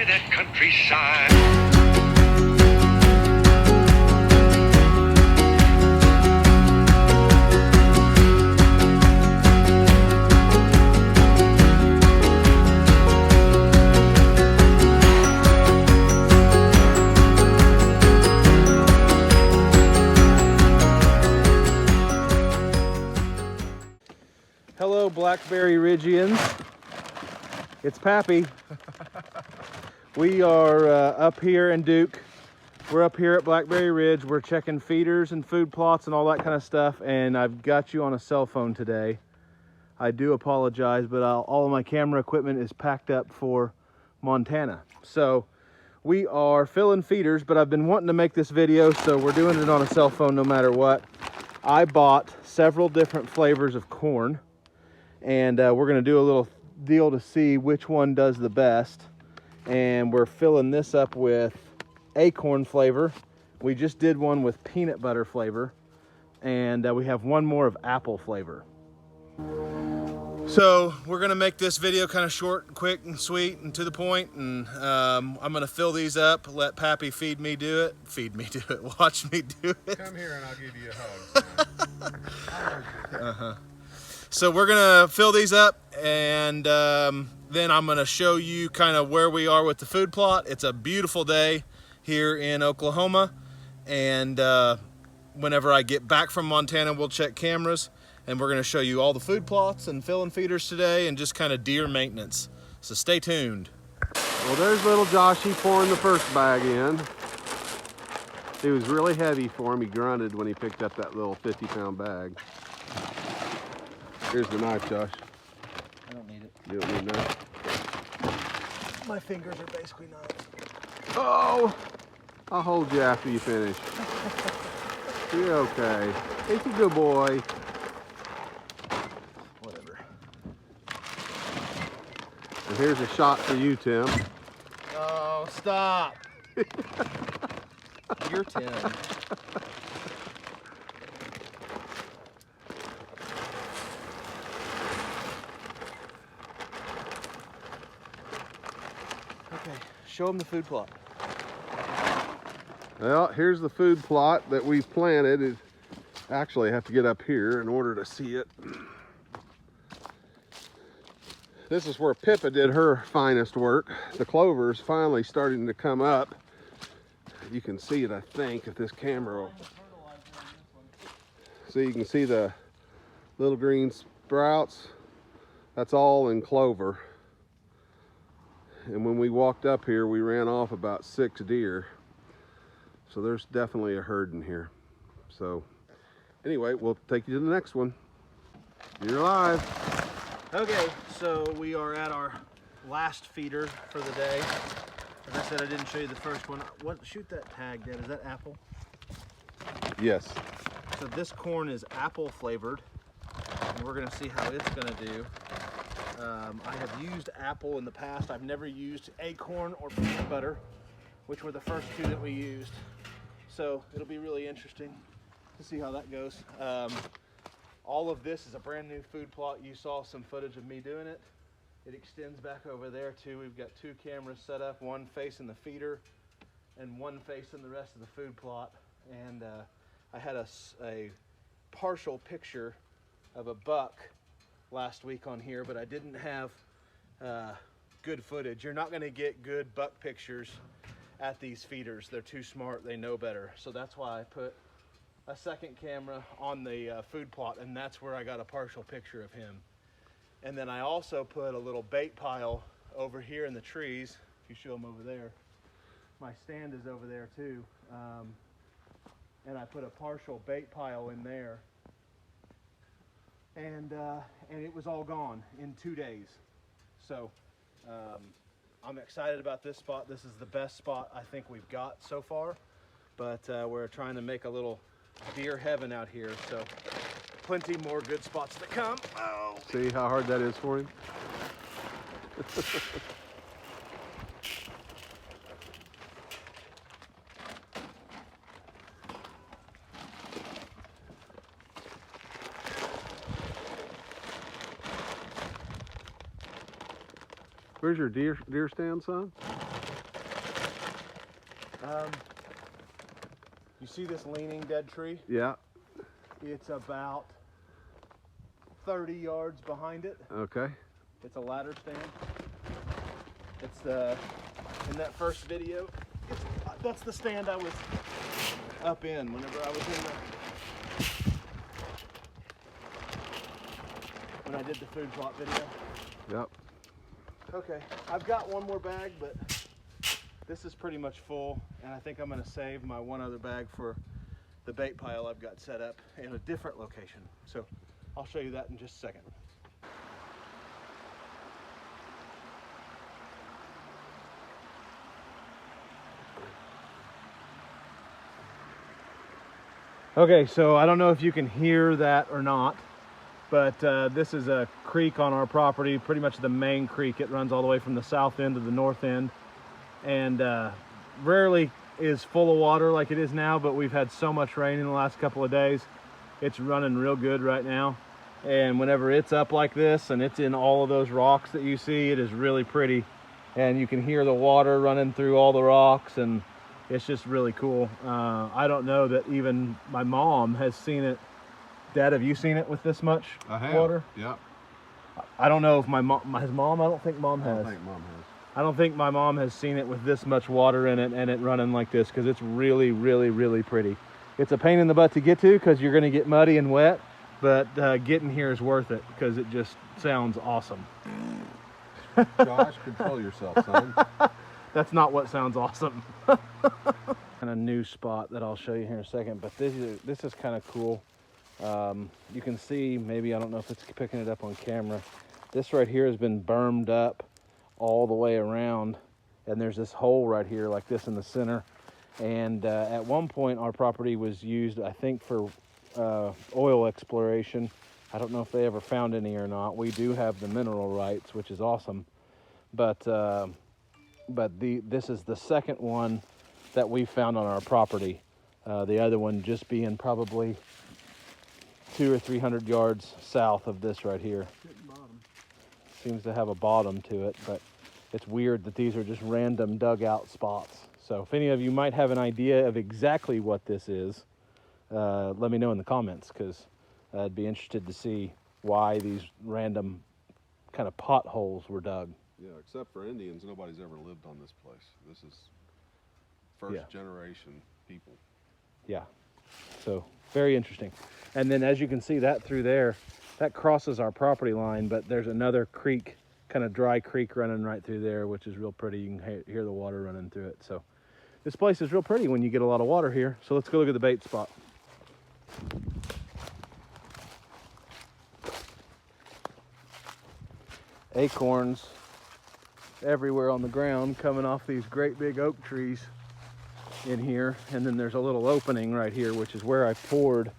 that countryside. Hello, Blackberry Ridgians. It's Pappy. We are up here in Duke. We're up here at Blackberry Ridge. We're checking feeders and food plots and all that kind of stuff. And I've got you on a cell phone today. I do apologize, but all of my camera equipment is packed up for Montana. So we are filling feeders, but I've been wanting to make this video, so we're doing it on a cell phone no matter what. I bought several different flavors of corn. And we're going to do a little deal to see which one does the best. And we're filling this up with acorn flavor. We just did one with peanut butter flavor. And we have one more of apple flavor. So we're going to make this video kind of short and quick and sweet and to the point. And I'm going to fill these up, let Pappy feed me do it. Feed me do it. Watch me do it. Come here and I'll give you a hug. So we're gonna fill these up, and then I'm gonna show you kind of where we are with the food plot. It's a beautiful day here in Oklahoma, and whenever I get back from Montana, we'll check cameras, and we're gonna show you all the food plots and filling feeders today, and just kind of deer maintenance. So stay tuned. Well, there's little Joshy pouring the first bag in. It was really heavy for him. He grunted when he picked up that little 50-pound bag. Here's the knife, Josh. I don't need it. You don't need that. My fingers are basically knives. Oh! I'll hold you after you finish. You're okay. He's a good boy. Whatever. And here's a shot for you, Tim. Oh, stop. You're 10. Okay, show them the food plot. Well, here's the food plot that we've planted. It actually, I have to get up here in order to see it. This is where Pippa did her finest work. The clover's finally starting to come up. You can see it, I think, if this camera will. So you can see the little green sprouts. That's all in clover. And when we walked up here, we ran off about 6 deer. So there's definitely a herd in here. So anyway, we'll take you to the next one. You're live. Okay, so we are at our last feeder for the day. As I said, I didn't show you the first one. Shoot that tag, Dad. Is that apple? Yes. So this corn is apple flavored, and we're gonna see how it's gonna do. I have used apple in the past. I've never used acorn or peanut butter, which were the first two that we used. So it'll be really interesting to see how that goes. All of this is a brand new food plot. You saw some footage of me doing it. It extends back over there too. We've got 2 cameras set up, one facing the feeder and one facing the rest of the food plot. And I had a partial picture of a buck last week on here, but I didn't have good footage. You're not gonna get good buck pictures at these feeders. They're too smart, they know better. So that's why I put a second camera on the food plot, and that's where I got a partial picture of him. And then I also put a little bait pile over here in the trees. If you show them over there, my stand is over there too. And I put a partial bait pile in there. And it was all gone in 2 days. So I'm excited about this spot. This is the best spot I think we've got so far. But we're trying to make a little deer heaven out here. So plenty more good spots to come. Oh. See how hard that is for him? Where's your deer stand, son? You see this leaning dead tree? Yeah. It's about 30 yards behind it. Okay. It's a ladder stand. It's in that first video, that's the stand I was up in whenever I was in when I did the food plot video. Yep. Okay, I've got one more bag, but this is pretty much full, and I think I'm gonna save my one other bag for the bait pile I've got set up in a different location. So I'll show you that in just a second. Okay, so I don't know if you can hear that or not, but this is a creek on our property, pretty much the main creek. It runs all the way from the south end to the north end, and rarely is full of water like it is now, but we've had so much rain in the last couple of days. It's running real good right now, and whenever it's up like this and it's in all of those rocks that you see, it is really pretty, and you can hear the water running through all the rocks, and it's just really cool. I don't know that even my mom has seen it. Dad, have you seen it with this much water? Yeah. I don't know if my mom, I don't think mom has. I think mom has. I don't think my mom has seen it with this much water in it and it running like this, because it's really, really, really pretty. It's a pain in the butt to get to because you're going to get muddy and wet, but getting here is worth it because it just sounds awesome. Josh, control yourself, son. That's not what sounds awesome. Kind of new spot that I'll show you here in a second, but this is kind of cool. You can see, maybe, I don't know if it's picking it up on camera, this right here has been bermed up all the way around, and there's this hole right here like this in the center, and at one point our property was used, I think, for oil exploration. I don't know if they ever found any or not. We do have the mineral rights, which is awesome, but this is the second one that we found on our property. The other one just being probably 200 or 300 yards south of this right here. Seems to have a bottom to it, but it's weird that these are just random dug out spots. So if any of you might have an idea of exactly what this is, let me know in the comments, because I'd be interested to see why these random kind of potholes were dug. Yeah, except for Indians, nobody's ever lived on this place. This is first generation people. Yeah, so very interesting. And then as you can see, that through there, that crosses our property line, but there's another creek, kind of dry creek running right through there, which is real pretty. You can hear the water running through it. So this place is real pretty when you get a lot of water here. So let's go look at the bait spot. Acorns everywhere on the ground, coming off these great big oak trees in here. And then there's a little opening right here, which is where I poured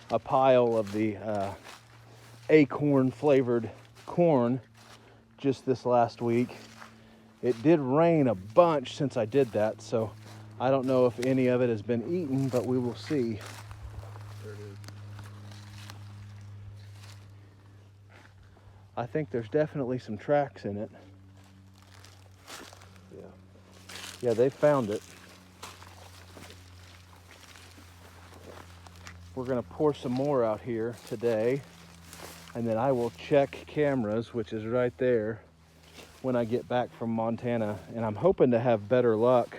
a pile of the acorn flavored corn just this last week. It did rain a bunch since I did that, so I don't know if any of it has been eaten, but we will see. There it is. I think there's definitely some tracks in it. Yeah, they found it. We're gonna pour some more out here today, and then I will check cameras, which is right there, when I get back from Montana. And I'm hoping to have better luck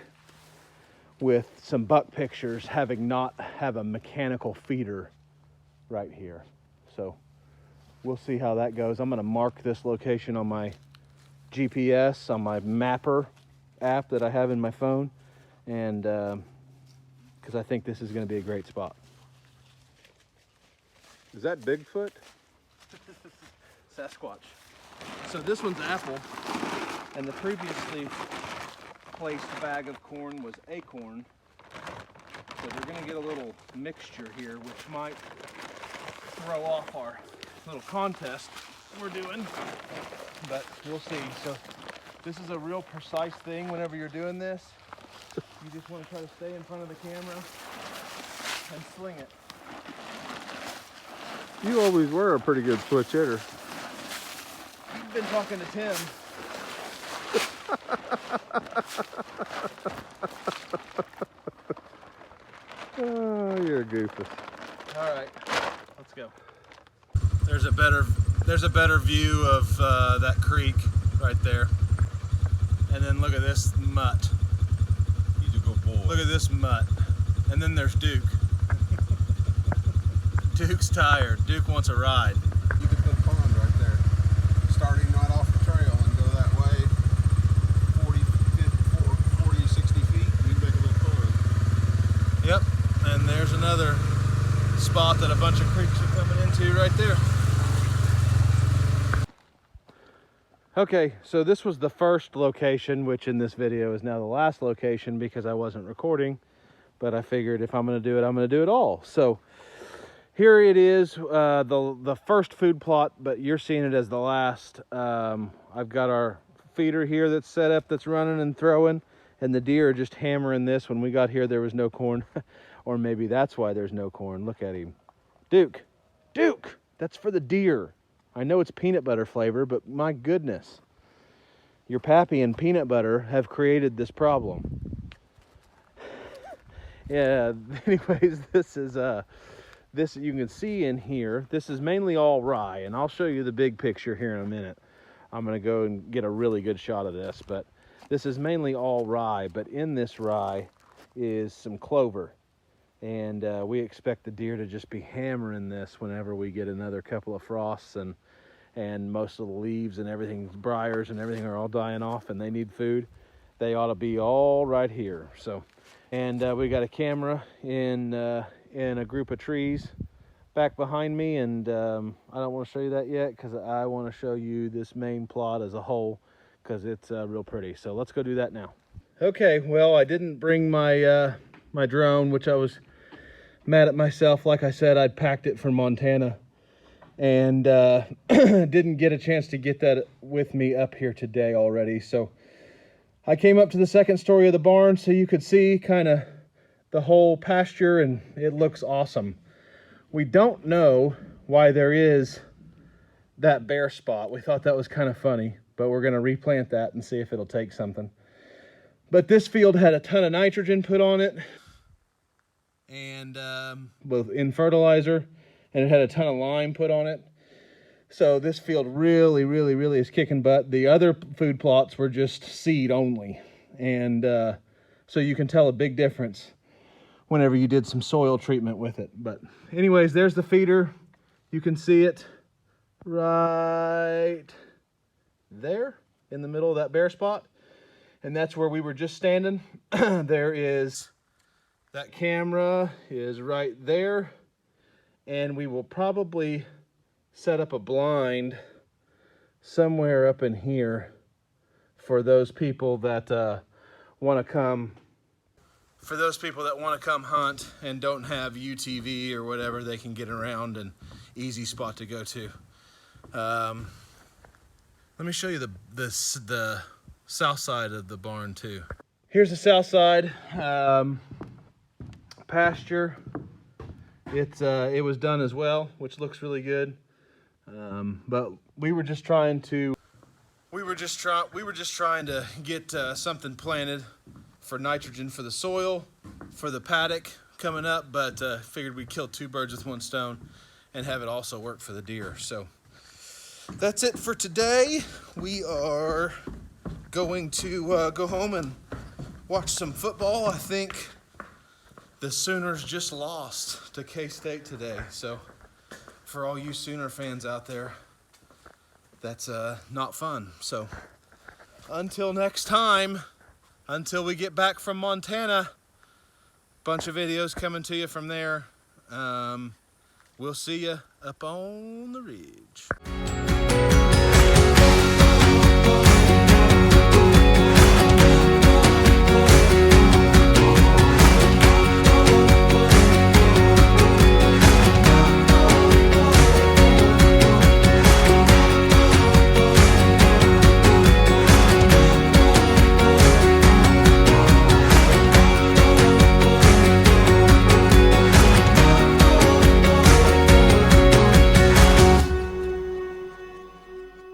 with some buck pictures, having not have a mechanical feeder right here. So we'll see how that goes. I'm gonna mark this location on my GPS, on my mapper app that I have in my phone, and because I think this is gonna be a great spot. Is that Bigfoot? Sasquatch. So this one's apple, and the previously placed bag of corn was acorn. So they're gonna get a little mixture here, which might throw off our little contest we're doing, but we'll see. So this is a real precise thing whenever you're doing this. You just want to try to stay in front of the camera and sling it. You always were a pretty good switch hitter. You've been talking to Tim. They're goofy. All right, let's go. There's a better view of that creek right there. And then look at this mutt. He's a good boy. Look at this mutt. And then there's Duke. Duke's tired. Duke wants a ride. You could put a pond right there, starting right off the trail and go that way 40, 60 feet. You make a little pond. Yep. And there's another spot that a bunch of creeks are coming into right there. Okay, so this was the first location, which in this video is now the last location because I wasn't recording, but I figured if I'm gonna do it, I'm gonna do it all. So here it is, the first food plot, but you're seeing it as the last. I've got our feeder here that's set up, that's running and throwing, and the deer are just hammering this. When we got here, there was no corn, or maybe that's why there's no corn. Look at him. Duke, Duke, that's for the deer. I know it's peanut butter flavor, but my goodness, your pappy and peanut butter have created this problem. Yeah, anyways, this is, this you can see in here, this is mainly all rye, and I'll show you the big picture here in a minute. I'm gonna go and get a really good shot of this, but this is mainly all rye, but in this rye is some clover. And we expect the deer to just be hammering this whenever we get another couple of frosts and most of the leaves and everything, briars and everything are all dying off and they need food. They ought to be all right here. So, and we got a camera in a group of trees back behind me, and I don't want to show you that yet because I want to show you this main plot as a whole because it's real pretty. So let's go do that now. Okay, well, I didn't bring my my drone, which I was mad at myself. Like I said, I'd packed it from Montana and didn't get a chance to get that with me up here today already. So I came up to the second story of the barn so you could see kind of the whole pasture, and it looks awesome. We don't know why there is that bare spot. We thought that was kind of funny, but we're going to replant that and see if it'll take something. But this field had a ton of nitrogen put on it, and in fertilizer, and it had a ton of lime put on it. So this field really is kicking butt. The other food plots were just seed only, and so you can tell a big difference whenever you did some soil treatment with it. But anyways, there's the feeder. You can see it right there in the middle of that bare spot, and that's where we were just standing. There is, that camera is right there, and we will probably set up a blind somewhere up in here for those people that want to come. For those people that want to come hunt and don't have UTV or whatever, they can get around, and easy spot to go to. Let me show you the south side of the barn too. Here's the south side. Pasture. It was done as well, which looks really good. But we were just trying to get something planted for nitrogen for the soil, for the paddock coming up, but figured we'd kill two birds with one stone and have it also work for the deer. So that's it for today. We are going to go home and watch some football. I think the Sooners just lost to K-State today. So for all you Sooner fans out there, that's not fun. So until next time, until we get back from Montana, bunch of videos coming to you from there. We'll see you up on the ridge.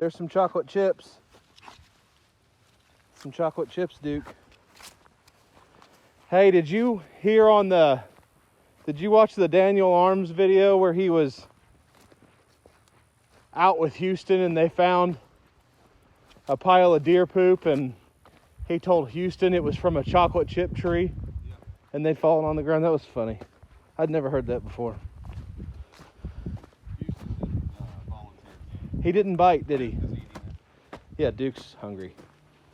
There's some chocolate chips. Some chocolate chips, Duke. Hey, did you hear on the Did you watch the Daniel Arms video where he was out with Houston and they found a pile of deer poop and he told Houston it was from a chocolate chip tree and they'd fallen on the ground? That was funny. I'd never heard that before. Houston didn't volunteer. He didn't bite, did he? He's eating it. Yeah, Duke's hungry.